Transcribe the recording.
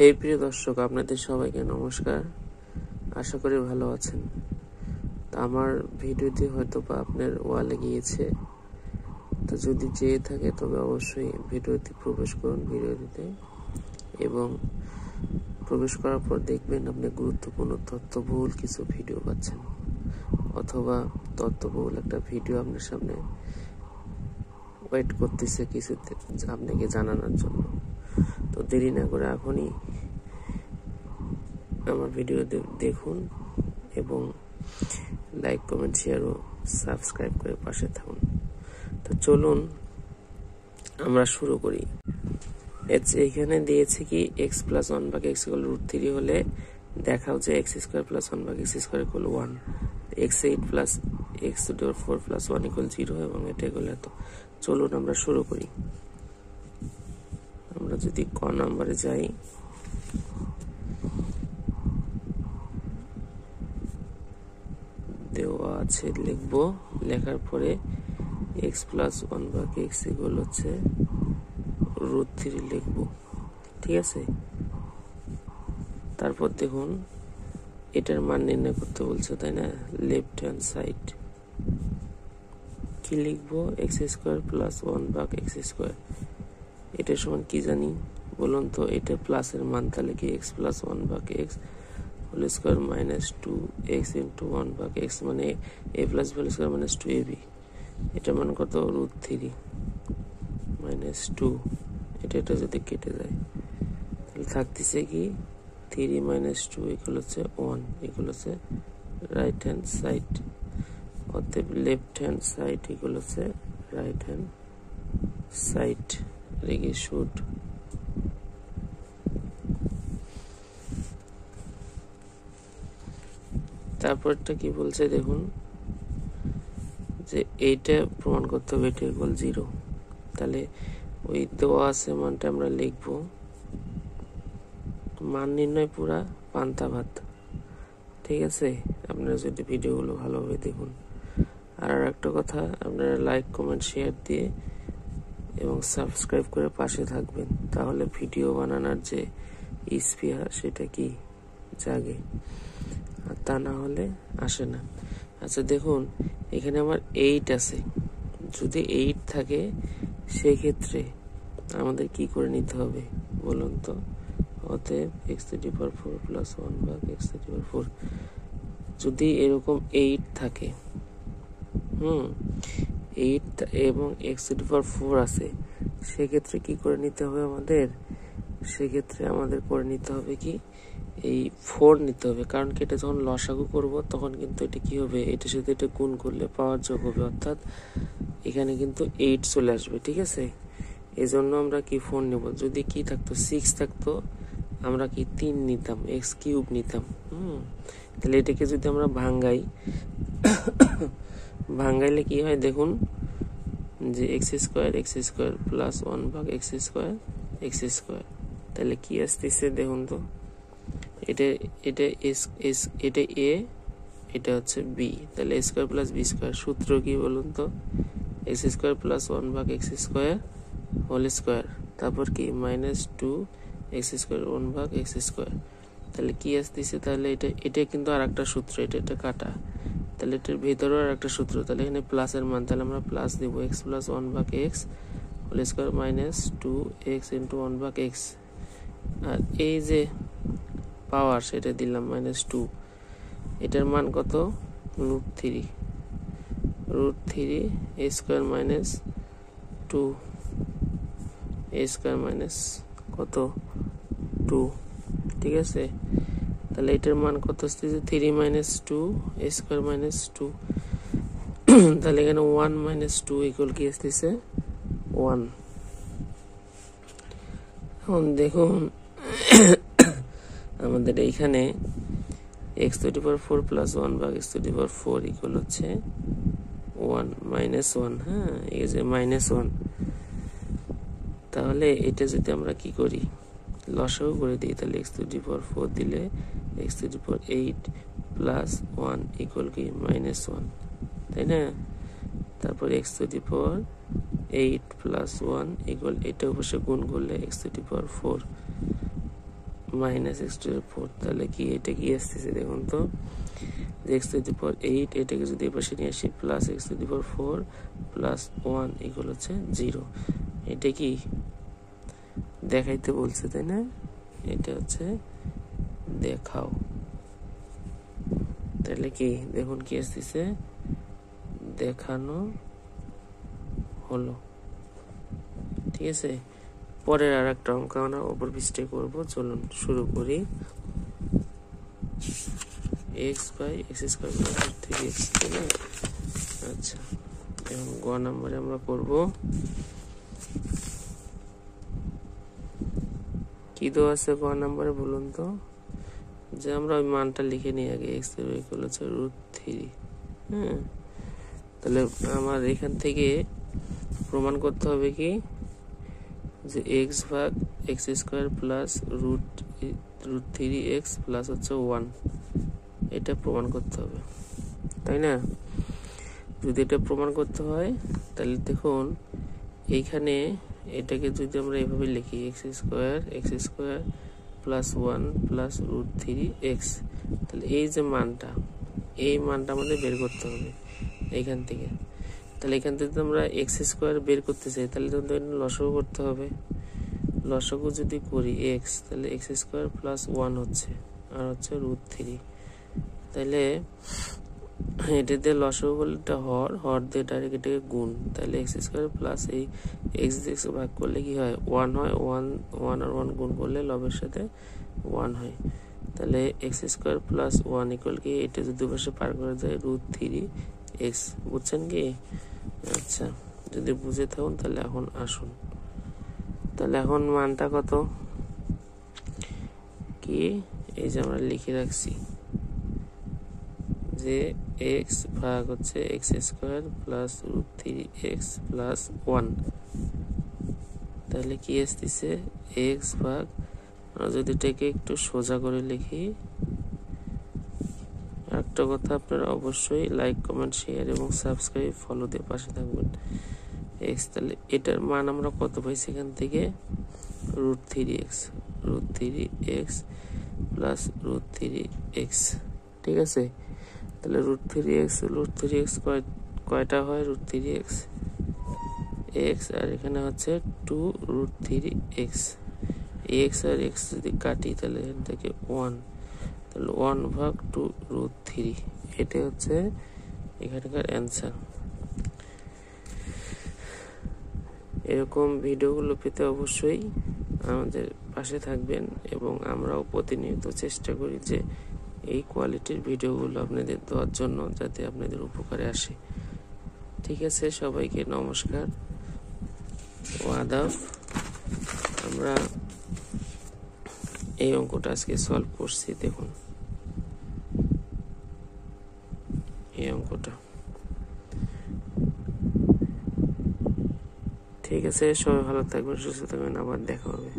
এই প্রিয় দর্শক, আপনাদের সবাইকে নমস্কার। আশা করি ভালো আছেন। তো আমার ভিডিওটি হয়তো বা আপনার ওয়ালে গিয়েছে, তো যদি যেয়ে থাকে তবে অবশ্যই ভিডিওতে প্রবেশ করুন ভিডিওটিতে, এবং প্রবেশ করার পর দেখবেন আপনি গুরুত্বপূর্ণ তথ্যবহুল কিছু ভিডিও পাচ্ছেন, অথবা তথ্যবহুল একটা ভিডিও আপনার সামনে ওয়েট করতেছে কিছু আপনাকে জানানোর জন্য। তো দেরি না করে এখনই আমার ভিডিও দেখুন এবং লাইক, কমেন্ট, শেয়ার ও সাবস্ক্রাইব করে পাশে থাকুন। তো চলুন আমরা শুরু করি। এখানে দিয়েছে কি এক্স প্লাস ওয়ান ভাগ এক্স ইকুয়াল √3 হলে দেখাও যে এক্স স্কোয়ার প্লাস ওয়ান ভাগ x square equal 1, x8 plus x4 plus 1 equal 0 এবং এটা ইকুয়াল এত। চলুন আমরা শুরু করি। আমরা যদি ক নাম্বারে যাই, দেওয়া আছে লিখবো, লেখার পরে এক্স প্লাস ওয়ান ভাগ এক্স ইকুয়াল হচ্ছে √3 লিখবো, ঠিক আছে। তারপর দেখুন এটার মান নির্ণয় করতে বলছে, তাই না। লেফট হ্যান্ড সাইড কি লিখবো, এক্স স্কোয়ার প্লাস ওয়ান ভাগ এক্স স্কোয়ার। এটার সমান কি জানি বলুন তো, এটা প্লাসের মান, তাহলে কি এক্স প্লাস ওয়ান ভাগ x whole square minus 2x into 1 ভাগ এক্স, মানে a plus b whole square minus 2ab। এটা মান কত, √3 মাইনাস 2। এটা যদি কেটে যায় তাহলে থাকতেছে কি 3 মাইনাস 2 ইকুয়াল হচ্ছে 1, ইকুয়াল হচ্ছে রাইট হ্যান্ড সাইড। অতএব লেফট হ্যান্ড সাইড ইকুয়াল হচ্ছে রাইট হ্যান্ড সাইড। রেগে শুড। তারপরটা কি বলছে দেখুন, যে এইটা প্রমাণ করতে হবে এটা ইকুয়াল 0। তাহলে ওই দেওয়া আছে মানটা আমরা লিখবো। মান নির্ণয় পুরা পান্তা ভাত, ঠিক আছে। আপনারা যদি ভিডিওগুলো ভালোভাবে দেখুন। আর একটা কথা, আপনারা লাইক, কমেন্ট, শেয়ার দিয়ে এবং সাবস্ক্রাইব করে পাশে থাকবেন, তাহলে ভিডিও বানানোর যে স্পৃহা সেটা কি জাগে, আর তা না হলে আসে না। আচ্ছা দেখুন, এখানে আমার 8 আছে। যদি 8 থাকে সেক্ষেত্রে আমাদের কি করে নিতে হবে বলুন তো। অতএব x⁴ প্লাস 1 ভাগ x⁴। যদি এরকম 8 থাকে, 8 এবং x⁴ আছে, সেক্ষেত্রে কি করে নিতে হবে আমাদের, সেক্ষেত্রে আমাদের করে নিতে হবে কি এই 4 নিতে হবে। কারণ কি এটা যখন লসাগু করব তখন কিন্তু এটা কি হবে, এটার সাথে এটা গুণ করলে পাওয়ার যোগ হবে, অর্থাৎ এখানে কিন্তু 8 চলে আসবে, ঠিক আছে। এই জন্য আমরা কি 4 নেব। যদি কি থাকতো 6 থাকতো, আমরা কি 3 নিতাম, x³ নিতাম। তাহলে এটাকে যদি আমরা ভাঙ্গাইলে কি হয় দেখুন, যে এক্স স্কোয়ার প্লাস 1 ভাগ এক্স স্কোয়ার। তাহলে কি আসতেছে দেখুন তো, এটা এ, এটা হচ্ছে বি। তাহলে a square plus b square. সূত্র কি বলুন তো, এক্স স্কোয়ার প্লাস 1 ভাগ এক্স স্কোয়ার হোল স্কোয়ার, তারপর কি মাইনাস 2x² 1 ভাগ এক্স স্কোয়ার। তাহলে কি আসতেছে, তাহলে এটা কিন্তু আর একটা সূত্র, এটা কাটা। তাহলে এটার ভেতরেও আর একটা সূত্র, তাহলে এখানে প্লাসের মান, তাহলে আমরা প্লাস দিব এক্স প্লাস 1 ভাগ x whole square minus 2x into 1 ভাগ এক্স। আর এই যে পাওয়ার সেটা দিলাম মাইনাস 2। এটার মান কত, √3 a square minus 2 a square minus কত 2, ঠিক আছে। তাহলে এটার মান কত আসতেছে 3 মাইনাস 2 a স্কোয়ার মাইনাস 2। তাহলে এখানে 1 মাইনাস 2 ইকুয়াল কি আসতেছে 1। এখন দেখুন আমাদের এইখানে x⁴ প্লাস 1 ভাগ x⁴ ইকুয়াল হচ্ছে 1 মাইনাস 1। হ্যাঁ, এই যে মাইনাস 1। তাহলে এটা যদি আমরা কি করি, লসাগু করে দিই, তাহলে x⁴ দিলে x⁴ প্লাস 1 ইকুয়াল কি মাইনাস 1, তাই না। তারপর x⁴ প্লাস 1 ইকুয়াল, এটা অবশ্যই গুণ করলে x⁴ minus x to the power 4, তাহলে কি এটা কি আসতেছে দেখুন তো, যে এক্স টু দি পাওয়ার 8, এটাকে যদি এই পাশে নিয়ে আসি plus x to the power 4 plus 1 equal হচ্ছে 0। এটা কি দেখাইতে বলছে, তাই না? এটা হচ্ছে দেখাও। তাহলে কি দেখুন কি আসতেছে, দেখানো হলো। ঠিক আছে, পরের আর একটা অঙ্ক আমরা উপর পৃষ্ঠায় করবো। চলুন শুরু করি। X by x square plus 3x, তাই না? আচ্ছা, এখন গ নাম্বারে আমরা করব। কি দেওয়া আছে গ নাম্বারে বলুন তো? যে আমরা ওই মানটা লিখে নিই আগে, এক্স এর ইকুয়াল হচ্ছে √3। হ্যাঁ, তাহলে আমার এখান থেকে প্রমাণ করতে হবে কি, যে এক্স ভাগ x square plus √3x plus হচ্ছে 1, এটা প্রমাণ করতে হবে, তাই না? যদি এটা প্রমাণ করতে হয় তাহলে দেখুন এইখানে এটাকে যদি আমরা এভাবে লিখি, x square plus 1 plus √3x, তাহলে এই যে মানটা, এই মানটা আমাদের বের করতে হবে এইখান থেকে। তাহলে এখান থেকে আমরা এক্স স্কোয়ার বের করতে চাই, তাহলে তো লসাগু করতে হবে। লসাগু যদি করি এক্স, তাহলে এক্স স্কোয়ার প্লাস 1 হচ্ছে, আর হচ্ছে √3। তাহলে এটা দিয়ে লসাগু করলে এটা হর দিয়ে ডাইরেক্ট এটাকে গুণ, তাহলে এক্স স্কোয়ার প্লাস এই এক্স দিয়ে ভাগ করলে কি হয়, 1 হয়। 1 আর 1 গুণ করলে লবের সাথে 1 হয়। তাহলে এক্স স্কোয়ার প্লাস 1 ইকুয়াল কি, এটা যদি পাশে পার করে যায় √3x, বুঝছেন কি? আচ্ছা, যদি বুঝে থাকুন তাহলে এখন আসুন। তাহলে এখন মানটা কত কি, এই যে আমরা লিখে রাখছি যে এক্স ভাগ হচ্ছে x square plus √3x plus 1, তাহলে কি আসতেছে এক্স ভাগ, যদি এটাকে একটু সোজা করে লিখি। একটা কথা, আপনারা অবশ্যই লাইক কমেন্ট শেয়ার এবং সাবস্ক্রাইব ফলো দিয়ে পাশে থাকবেন। এক্স, তাহলে এটার মান আমরা কত পাইছি এখান থেকে, √3x প্লাস √3x, ঠিক আছে? তাহলে √3x কয়টা হয়, √3x আর এখানে হচ্ছে 2√3x, x আর x যদি কাটি তাহলে এখান থেকে 1, তাহলে 1 ভাগ 2√3, এটা হচ্ছে এখানকার অ্যান্সার। এরকম ভিডিওগুলো পেতে অবশ্যই আমাদের পাশে থাকবেন, এবং আমরাও প্রতিনিয়ত চেষ্টা করি যে এই কোয়ালিটির ভিডিওগুলো আপনাদের দেওয়ার জন্য, যাতে আপনাদের উপকারে আসে। ঠিক আছে, সবাইকে নমস্কার ও আদাব। আমরা এই অঙ্কটা আজকে সলভ করছি, দেখুন এই অঙ্কটা। ঠিক আছে, সবাই ভালো থাকবেন, সুস্থ থাকবেন, আবার দেখা হবে।